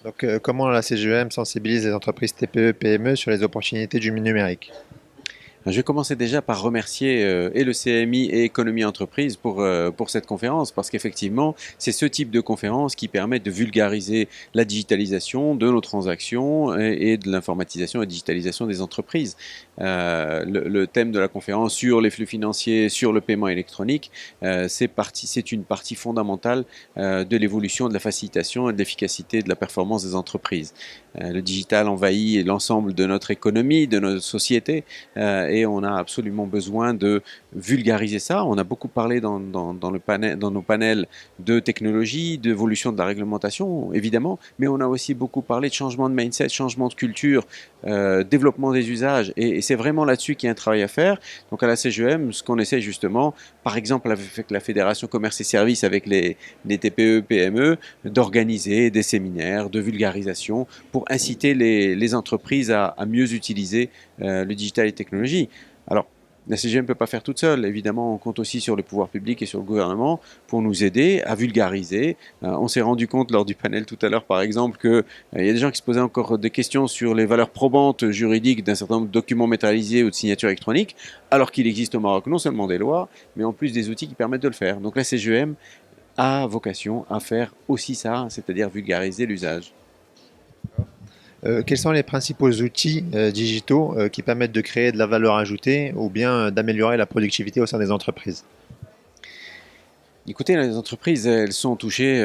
Donc, comment la CGEM sensibilise les entreprises TPE, PME sur les opportunités du numérique? Je vais commencer déjà par remercier et le CMI et Économie Entreprise pour cette conférence, parce qu'effectivement, c'est ce type de conférence qui permet de vulgariser la digitalisation de nos transactions et de l'informatisation et digitalisation des entreprises. Le thème de la conférence sur les flux financiers, sur le paiement électronique, c'est une partie fondamentale de l'évolution, de la facilitation et de l'efficacité de la performance des entreprises. Le digital envahit l'ensemble de notre économie, de notre société, et on a absolument besoin de vulgariser ça. On a beaucoup parlé dans nos panels de technologie, d'évolution de la réglementation, évidemment, mais on a aussi beaucoup parlé de changement de mindset, changement de culture, développement des usages, et c'est vraiment là-dessus qu'il y a un travail à faire. Donc à la CGM, ce qu'on essaie justement, par exemple avec la Fédération Commerce et Services, avec les TPE, PME, d'organiser des séminaires de vulgarisation pour inciter les entreprises à mieux utiliser le digital et technologie. Alors, la CGM ne peut pas faire toute seule. Évidemment, on compte aussi sur le pouvoir public et sur le gouvernement pour nous aider à vulgariser. On s'est rendu compte lors du panel tout à l'heure, par exemple, qu'il y a des gens qui se posaient encore des questions sur les valeurs probantes juridiques d'un certain nombre de documents matérialisés ou de signatures électroniques, alors qu'il existe au Maroc non seulement des lois, mais en plus des outils qui permettent de le faire. Donc la CGM a vocation à faire aussi ça, c'est-à-dire vulgariser l'usage. Quels sont les principaux outils digitaux qui permettent de créer de la valeur ajoutée ou bien d'améliorer la productivité au sein des entreprises? Écoutez, les entreprises, elles sont touchées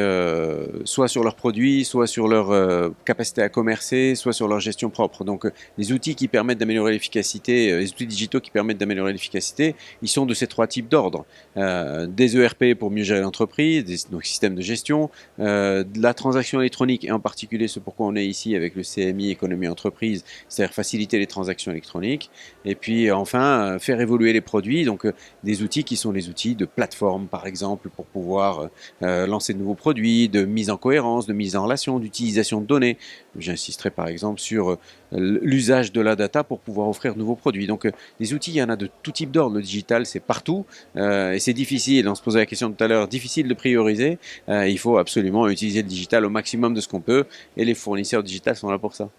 soit sur leurs produits, soit sur leur capacité à commercer, soit sur leur gestion propre. Donc, les outils qui permettent d'améliorer l'efficacité, les outils digitaux qui permettent d'améliorer l'efficacité, ils sont de ces trois types d'ordre. Des ERP pour mieux gérer l'entreprise, donc systèmes de gestion, de la transaction électronique, et en particulier ce pourquoi on est ici avec le CMI Économie Entreprise, c'est-à-dire faciliter les transactions électroniques. Et puis, enfin, faire évoluer les produits, donc des outils qui sont les outils de plateforme, par exemple, pour pouvoir lancer de nouveaux produits, de mise en cohérence, de mise en relation, d'utilisation de données. J'insisterai par exemple sur l'usage de la data pour pouvoir offrir de nouveaux produits. Donc les outils, il y en a de tout type d'ordre. Le digital, c'est partout et c'est difficile. On se posait la question tout à l'heure, difficile de prioriser. Il faut absolument utiliser le digital au maximum de ce qu'on peut et les fournisseurs digitales sont là pour ça.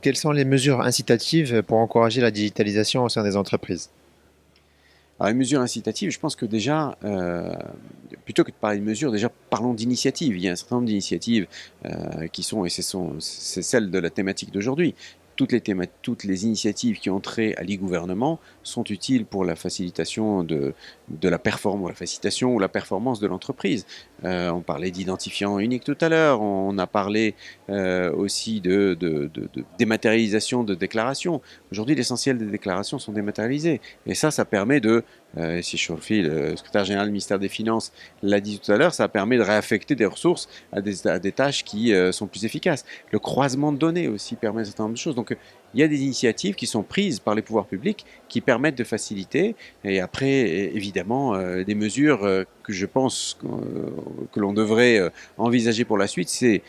Quelles sont les mesures incitatives pour encourager la digitalisation au sein des entreprises? Alors, les mesures incitatives, je pense que déjà, plutôt que de parler de mesures, déjà parlons d'initiatives. Il y a un certain nombre d'initiatives qui sont, et c'est celle de la thématique d'aujourd'hui. Toutes les initiatives qui ont trait à l'e-gouvernement sont utiles pour la facilitation de la performance, la facilitation ou la performance de l'entreprise. On parlait d'identifiant unique tout à l'heure, on a parlé aussi de dématérialisation de déclarations. Aujourd'hui, l'essentiel des déclarations sont dématérialisées. Et ça permet si Chorfi, le secrétaire général du ministère des Finances, l'a dit tout à l'heure, ça permet de réaffecter des ressources à des tâches qui sont plus efficaces. Le croisement de données aussi permet un certain nombre de choses. Donc, il y a des initiatives qui sont prises par les pouvoirs publics qui permettent de faciliter. Et après, évidemment, des mesures que je pense que l'on devrait envisager pour la suite, c'est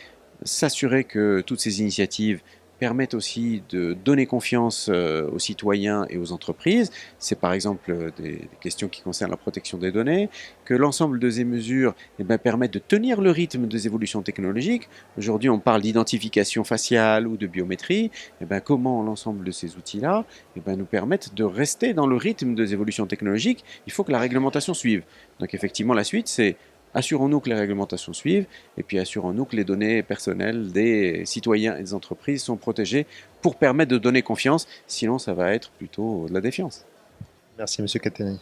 s'assurer que toutes ces initiatives permettent aussi de donner confiance aux citoyens et aux entreprises. C'est par exemple des questions qui concernent la protection des données, que l'ensemble de ces mesures permettent de tenir le rythme des évolutions technologiques. Aujourd'hui, on parle d'identification faciale ou de biométrie. Comment l'ensemble de ces outils-là nous permettent de rester dans le rythme des évolutions technologiques? Il faut que la réglementation suive. Donc effectivement, la suite, c'est assurons-nous que les réglementations suivent et puis assurons-nous que les données personnelles des citoyens et des entreprises sont protégées pour permettre de donner confiance. Sinon, ça va être plutôt de la défiance. Merci, Monsieur Cateni.